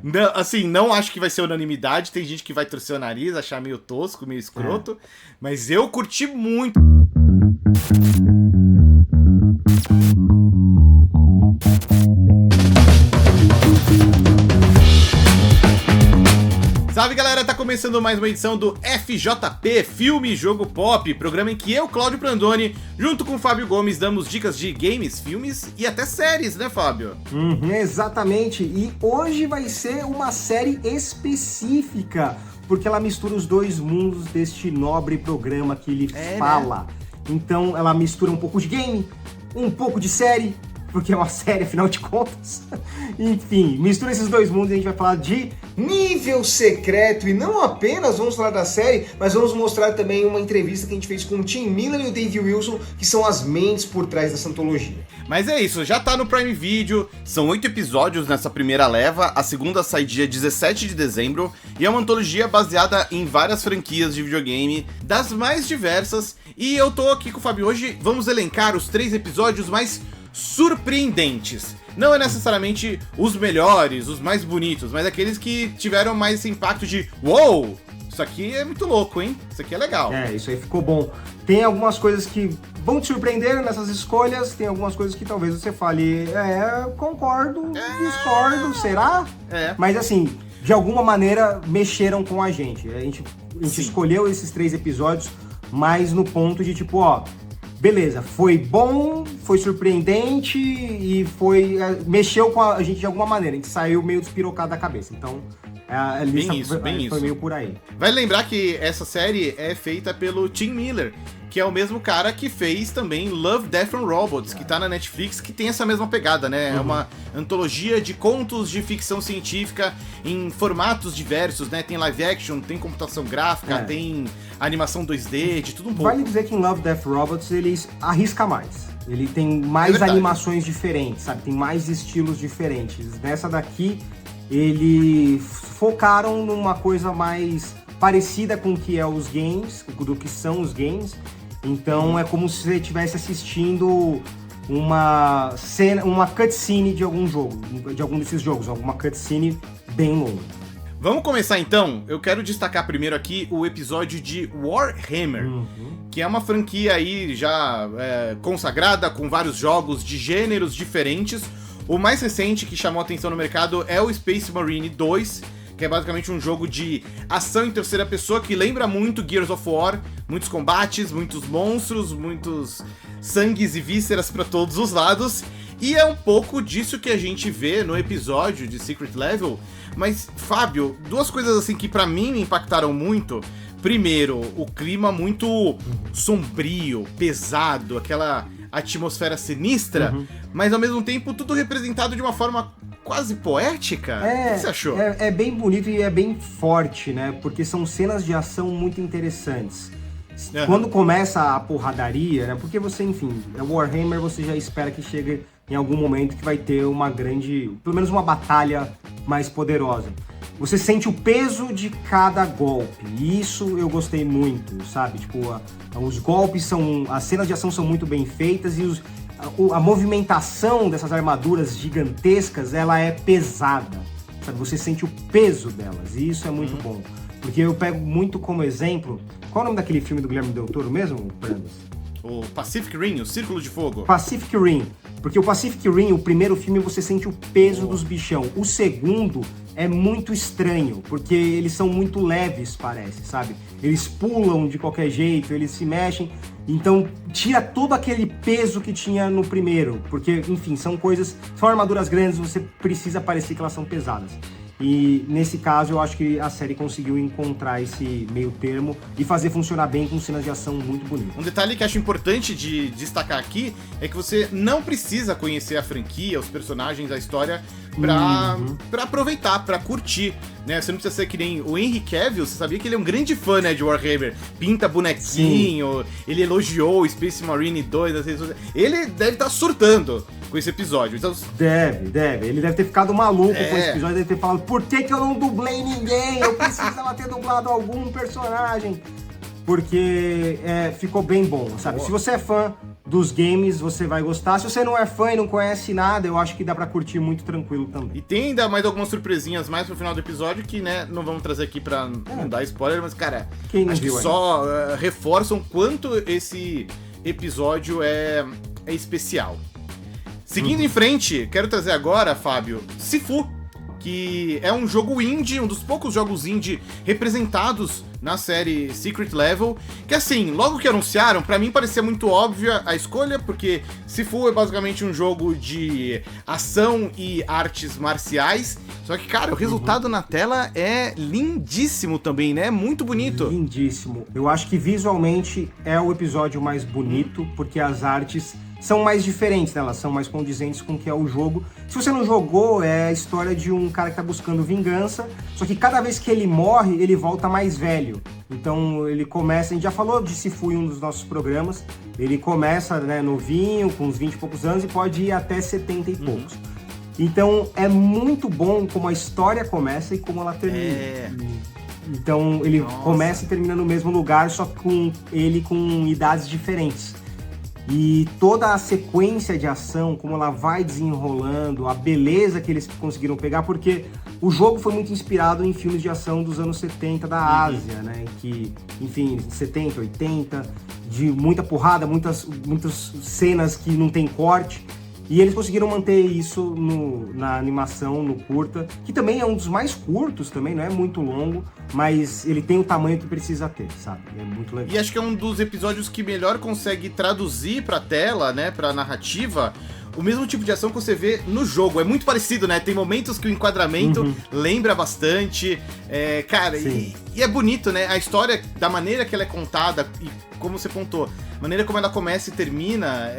Não, assim, não acho que vai ser unanimidade. Tem gente que vai torcer o nariz, achar meio tosco, meio escroto. Mas eu curti muito. Salve galera, tá começando mais uma edição do FJP, Filme Jogo Pop, programa em que eu, Cláudio Prandoni, junto com o Fábio Gomes, damos dicas de games, filmes e até séries, né Fábio? Exatamente, e hoje vai ser uma série específica, porque ela mistura os dois mundos deste nobre programa que ele fala. Né? Então ela mistura um pouco de game, um pouco de série, porque é uma série, afinal de contas. Enfim, mistura esses dois mundos e a gente vai falar de Nível Secreto. E não apenas vamos falar da série, mas vamos mostrar também uma entrevista que a gente fez com o Tim Miller e o Dave Wilson, que são as mentes por trás dessa antologia. Mas é isso, já tá no Prime Video, são 8 episódios nessa primeira leva, a segunda sai dia 17 de dezembro, e é uma antologia baseada em várias franquias de videogame, das mais diversas, e eu tô aqui com o Fábio hoje, vamos elencar os 3 episódios mais surpreendentes. Não é necessariamente os melhores, os mais bonitos, mas aqueles que tiveram mais esse impacto de uou, isso aqui é muito louco, hein? Isso aqui é legal. Isso aí ficou bom. Tem algumas coisas que vão te surpreender nessas escolhas, tem algumas coisas que talvez você fale, concordo, discordo, será? Mas assim, de alguma maneira mexeram com a gente. A gente escolheu esses 3 episódios mais no ponto de tipo, beleza, foi bom, foi surpreendente e mexeu com a gente de alguma maneira. A gente saiu meio despirocado da cabeça. Então, a lista foi meio por aí. Vale lembrar que essa série é feita pelo Tim Miller, que é o mesmo cara que fez também Love, Death and Robots, que tá na Netflix, que tem essa mesma pegada, né? É uma antologia de contos de ficção científica em formatos diversos, né? Tem live action, tem computação gráfica, tem animação 2D, de tudo um pouco. Vale dizer que em Love, Death and Robots eles arrisca mais. Ele tem mais animações diferentes, sabe? Tem mais estilos diferentes. Nessa daqui, eles focaram numa coisa mais parecida com o que é os games, do que são os games. Então é como se você estivesse assistindo uma cutscene de algum jogo, de algum desses jogos, alguma cutscene bem longa. Vamos começar então? Eu quero destacar primeiro aqui o episódio de Warhammer, que é uma franquia aí já consagrada com vários jogos de gêneros diferentes. O mais recente que chamou a atenção no mercado é o Space Marine 2, que é basicamente um jogo de ação em terceira pessoa que lembra muito Gears of War, muitos combates, muitos monstros, muitos sangues e vísceras para todos os lados, e é um pouco disso que a gente vê no episódio de Secret Level. Mas, Fábio, 2 coisas assim que pra mim me impactaram muito. Primeiro, o clima muito sombrio, pesado, aquela atmosfera sinistra, mas ao mesmo tempo tudo representado de uma forma quase poética. O que você achou? É bem bonito e é bem forte, né? Porque são cenas de ação muito interessantes. Quando começa a porradaria, né? Porque você, enfim, Warhammer, você já espera que chegue em algum momento que vai ter uma grande, pelo menos uma batalha mais poderosa. Você sente o peso de cada golpe, e isso eu gostei muito, sabe? Tipo, os golpes as cenas de ação são muito bem feitas e a movimentação dessas armaduras gigantescas, ela é pesada, sabe? Você sente o peso delas, e isso é muito bom. Porque eu pego muito como exemplo, qual é o nome daquele filme do Guilherme Del Toro mesmo, Prandas? O Pacific Rim, o Círculo de Fogo. Pacific Rim. Porque o Pacific Rim, o primeiro filme, você sente o peso dos bichão. O segundo é muito estranho, porque eles são muito leves, parece, sabe? Eles pulam de qualquer jeito, eles se mexem. Então, tira todo aquele peso que tinha no primeiro. Porque, enfim, são armaduras grandes, você precisa parecer que elas são pesadas. E nesse caso eu acho que a série conseguiu encontrar esse meio termo e fazer funcionar bem com cenas de ação muito bonitas. Um detalhe que acho importante de destacar aqui é que você não precisa conhecer a franquia, os personagens, a história pra aproveitar, pra curtir, né? Você não precisa ser que nem o Henry Cavill, você sabia que ele é um grande fã, né, de Warhammer, pinta bonequinho, ele elogiou o Space Marine 2 nas redes sociais. Ele deve estar surtando com esse episódio. Então... Deve. Ele deve ter ficado maluco com esse episódio, deve ter falado, por que eu não dublei ninguém? Eu precisava ter dublado algum personagem. Porque ficou bem bom, sabe? Se você é fã, dos games, você vai gostar. Se você não é fã e não conhece nada, eu acho que dá pra curtir muito tranquilo também. E tem ainda mais algumas surpresinhas mais pro final do episódio que, né, não vamos trazer aqui pra não dar spoiler, mas, cara, acho que só reforçam quanto esse episódio é especial. Seguindo em frente, quero trazer agora, Fábio, Sifu, que é um jogo indie, um dos poucos jogos indie representados na série Secret Level, que assim, logo que anunciaram, pra mim parecia muito óbvia a escolha, porque Sifu é basicamente um jogo de ação e artes marciais, só que, cara, o resultado na tela é lindíssimo também, né? Muito bonito. Lindíssimo. Eu acho que visualmente é o episódio mais bonito, porque as artes são mais diferentes, né? Elas são mais condizentes com o que é o jogo. Se você não jogou, é a história de um cara que tá buscando vingança, só que cada vez que ele morre, ele volta mais velho. Então ele começa, a gente já falou de Sifu em um dos nossos programas, ele começa, né, novinho, com uns 20 e poucos anos e pode ir até 70 e poucos. Então é muito bom como a história começa e como ela termina. Então ele começa e termina no mesmo lugar, só com ele com idades diferentes. E toda a sequência de ação, como ela vai desenrolando, a beleza que eles conseguiram pegar, porque o jogo foi muito inspirado em filmes de ação dos anos 70 da Ásia, né? Que, enfim, 70, 80, de muita porrada, muitas cenas que não tem corte. E eles conseguiram manter isso na animação, no curta, que também é um dos mais curtos também, não é muito longo, mas ele tem o tamanho que precisa ter, sabe? É muito legal. E acho que é um dos episódios que melhor consegue traduzir pra tela, né, pra narrativa, o mesmo tipo de ação que você vê no jogo. É muito parecido, né? Tem momentos que o enquadramento lembra bastante. Cara, e é bonito, né? A história, da maneira que ela é contada, e como você pontou, a maneira como ela começa e termina,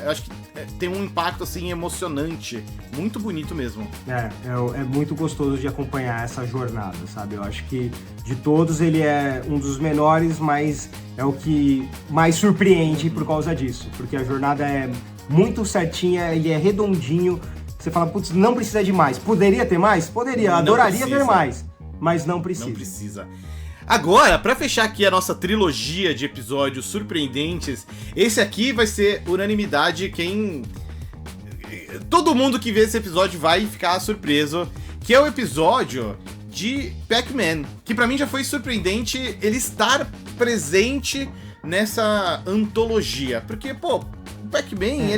eu acho que tem um impacto, assim, emocionante. Muito bonito mesmo. É muito gostoso de acompanhar essa jornada, sabe? Eu acho que de todos ele é um dos menores, mas é o que mais surpreende por causa disso. Porque a jornada é muito certinha, ele é redondinho. Você fala, putz, não precisa de mais. Poderia ter mais? Poderia, adoraria ter mais. Mas não precisa. Não precisa. Agora, pra fechar aqui a nossa trilogia de episódios surpreendentes, esse aqui vai ser unanimidade, todo mundo que vê esse episódio vai ficar surpreso, que é o episódio de Pac-Man, que pra mim já foi surpreendente ele estar presente nessa antologia, porque, pô, o Pac-Man,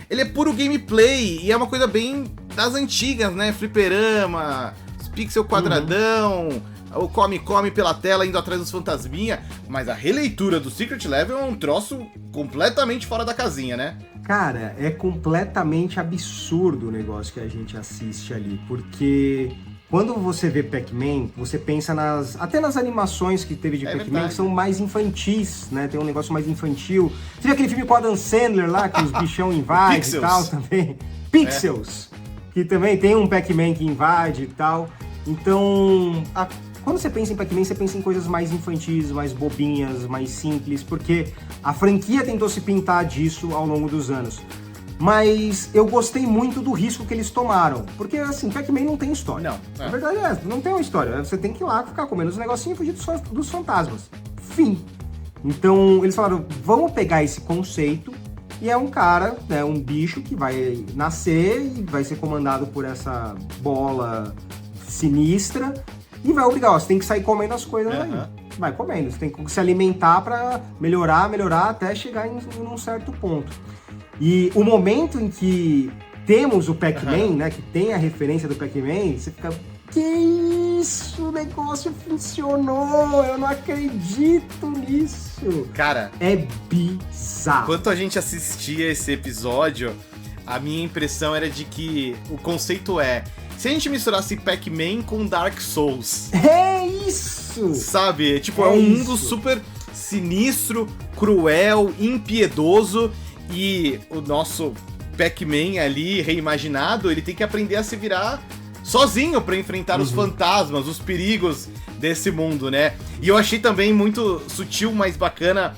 ele é puro gameplay, e é uma coisa bem das antigas, né, fliperama, os pixel quadradão, o come pela tela indo atrás dos fantasminha, mas a releitura do Secret Level é um troço completamente fora da casinha, né? Cara, é completamente absurdo o negócio que a gente assiste ali, porque quando você vê Pac-Man, você pensa até nas animações que teve de Pac-Man, que são mais infantis, né? Tem um negócio mais infantil. Você viu aquele filme com o Adam Sandler lá, que os bichão invadem e tal também? Pixels! Que também tem um Pac-Man que invade e tal. Então, quando você pensa em Pac-Man, você pensa em coisas mais infantis, mais bobinhas, mais simples, porque a franquia tentou se pintar disso ao longo dos anos. Mas eu gostei muito do risco que eles tomaram, porque assim, Pac-Man não tem história. Não. Na verdade não tem uma história, você tem que ir lá ficar comendo os negocinhos e fugir dos fantasmas. Fim. Então eles falaram, vamos pegar esse conceito, e é um cara, né, um bicho que vai nascer e vai ser comandado por essa bola sinistra, e vai obrigar, você tem que sair comendo as coisas aí. Vai comendo, você tem que se alimentar pra melhorar até chegar em um certo ponto. E o momento em que temos o Pac-Man, né, que tem a referência do Pac-Man, você fica, que isso, o negócio funcionou, eu não acredito nisso. Cara, é bizarro. Enquanto a gente assistia esse episódio, a minha impressão era de que o conceito se a gente misturasse Pac-Man com Dark Souls. É isso! Sabe? Tipo, é um mundo super sinistro, cruel, impiedoso, e o nosso Pac-Man ali, reimaginado, ele tem que aprender a se virar sozinho pra enfrentar os fantasmas, os perigos desse mundo, né? E eu achei também muito sutil, mas bacana,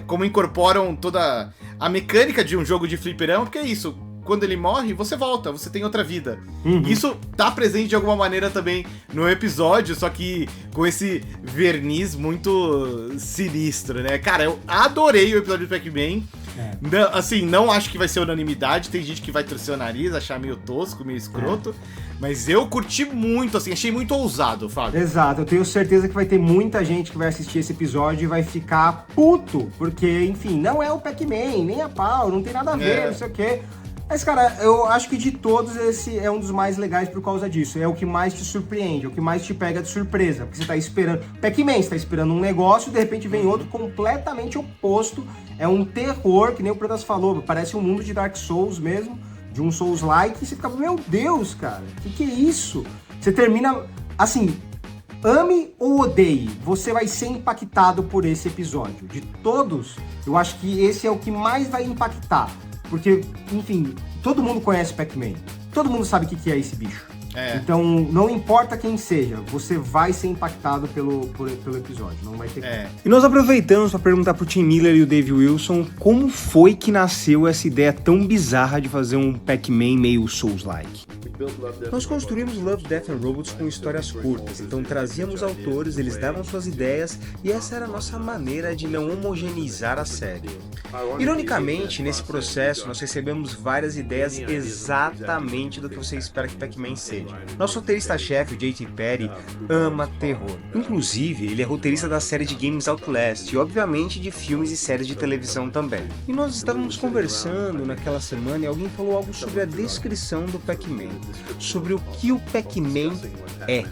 como incorporam toda a mecânica de um jogo de fliperama, porque é isso, quando ele morre, você volta, você tem outra vida. Isso tá presente de alguma maneira também no episódio, só que com esse verniz muito sinistro, né? Cara, eu adorei o episódio do Pac-Man. Não, assim, não acho que vai ser unanimidade. Tem gente que vai torcer o nariz, achar meio tosco, meio escroto. Mas eu curti muito, assim, achei muito ousado, Fábio. Exato, eu tenho certeza que vai ter muita gente que vai assistir esse episódio e vai ficar puto, porque, enfim, não é o Pac-Man, nem a pau, não tem nada a ver, não sei o quê. Mas, cara, eu acho que de todos esse é um dos mais legais por causa disso. É o que mais te surpreende, é o que mais te pega de surpresa. Porque você tá esperando... Pac-Man, você tá esperando um negócio e de repente vem outro completamente oposto. É um terror, que nem o Pradas falou, parece um mundo de Dark Souls mesmo, de um Souls-like, e você fica, meu Deus, cara, que é isso? Você termina, assim, ame ou odeie, você vai ser impactado por esse episódio. De todos, eu acho que esse é o que mais vai impactar. Porque, enfim, todo mundo conhece Pac-Man. Todo mundo sabe o que é esse bicho. Então, não importa quem seja, você vai ser impactado pelo episódio. Não vai ter como. E nós aproveitamos para perguntar pro Tim Miller e o Dave Wilson como foi que nasceu essa ideia tão bizarra de fazer um Pac-Man meio Souls-like. Nós construímos Love, Death and Robots com histórias curtas, então trazíamos autores, eles davam suas ideias e essa era a nossa maneira de não homogeneizar a série. Ironicamente, nesse processo nós recebemos várias ideias exatamente do que você espera que Pac-Man seja. Nosso roteirista-chefe, o J.T. Perry, ama terror. Inclusive, ele é roteirista da série de games Outlast e obviamente de filmes e séries de televisão também. E nós estávamos conversando naquela semana e alguém falou algo sobre a descrição do Pac-Man. Sobre o que o Pac-Man é.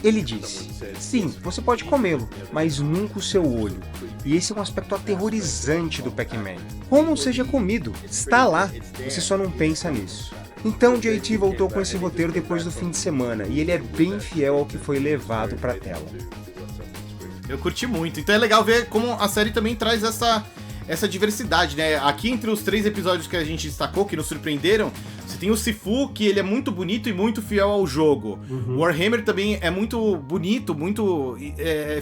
Ele disse, sim, você pode comê-lo, mas nunca o seu olho. E esse é um aspecto aterrorizante do Pac-Man. Como seja comido, está lá, você só não pensa nisso. Então JT voltou com esse roteiro depois do fim de semana, e ele é bem fiel ao que foi levado pra tela. Eu curti muito, então é legal ver como a série também traz essa diversidade, né? Aqui entre os 3 episódios que a gente destacou, que nos surpreenderam, você tem o Sifu, que ele é muito bonito e muito fiel ao jogo. O Warhammer também é muito bonito, muito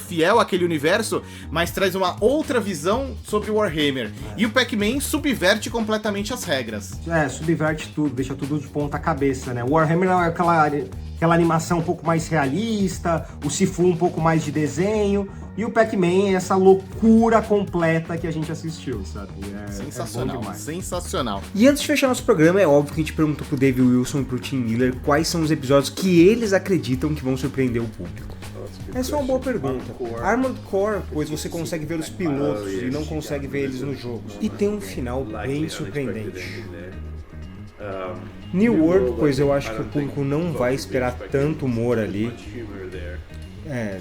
fiel àquele universo, mas traz uma outra visão sobre o Warhammer. E o Pac-Man subverte completamente as regras. Subverte tudo, deixa tudo de ponta cabeça, né? O Warhammer é aquela animação um pouco mais realista, o Sifu um pouco mais de desenho, e o Pac-Man é essa loucura completa que a gente assistiu, sabe? Sensacional, bom demais. Sensacional. E antes de fechar nosso programa, é óbvio que a gente perguntou pro Dave Wilson e pro Tim Miller quais são os episódios que eles acreditam que vão surpreender o público. Essa é uma boa pergunta. Armored Core, pois você consegue ver os pilotos e não consegue ver eles no jogo. E tem um final bem surpreendente. New World, pois eu acho que o público não vai esperar tanto humor ali.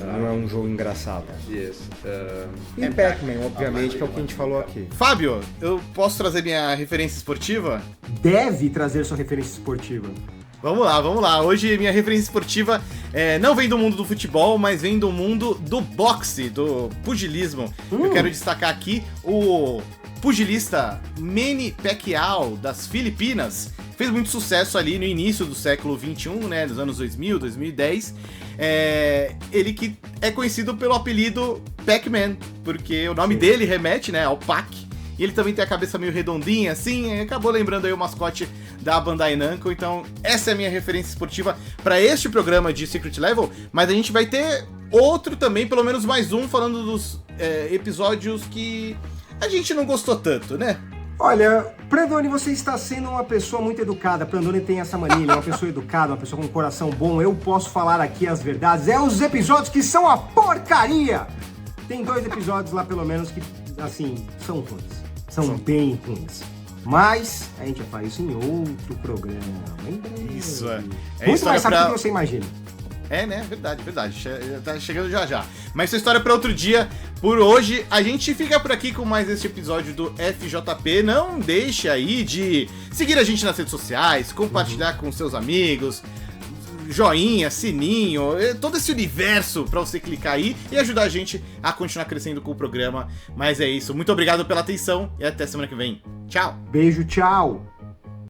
Não é um jogo engraçado. E Pac-Man, obviamente, que é o que a gente falou aqui. Fábio, eu posso trazer minha referência esportiva? Deve trazer sua referência esportiva. Vamos lá. Hoje minha referência esportiva não vem do mundo do futebol, mas vem do mundo do boxe, do pugilismo. Eu quero destacar aqui o pugilista Manny Pacquiao, das Filipinas. Fez muito sucesso ali no início do século XXI, né, dos anos 2000, 2010. Ele que é conhecido pelo apelido Pac-Man, porque o nome dele remete, né, ao Pac. E ele também tem a cabeça meio redondinha, assim, acabou lembrando aí o mascote da Bandai Namco. Então, essa é a minha referência esportiva para este programa de Secret Level. Mas a gente vai ter outro também, pelo menos mais um, falando dos episódios que a gente não gostou tanto, né? Olha, Prandoni, você está sendo uma pessoa muito educada. Prandoni tem essa mania, ele é uma pessoa educada, uma pessoa com um coração bom. Eu posso falar aqui as verdades. É os episódios que são a porcaria! Tem 2 episódios lá, pelo menos, que, assim, são ruins. São bem ruins. Mas a gente vai fazer isso em outro programa. Isso é. Muito mais rápido do que você imagina. Né? Verdade. Tá chegando já. Mas essa história é pra outro dia. Por hoje, a gente fica por aqui com mais este episódio do FJP. Não deixe aí de seguir a gente nas redes sociais, compartilhar com seus amigos, joinha, sininho, todo esse universo pra você clicar aí e ajudar a gente a continuar crescendo com o programa. Mas é isso. Muito obrigado pela atenção e até semana que vem. Tchau. Beijo, tchau.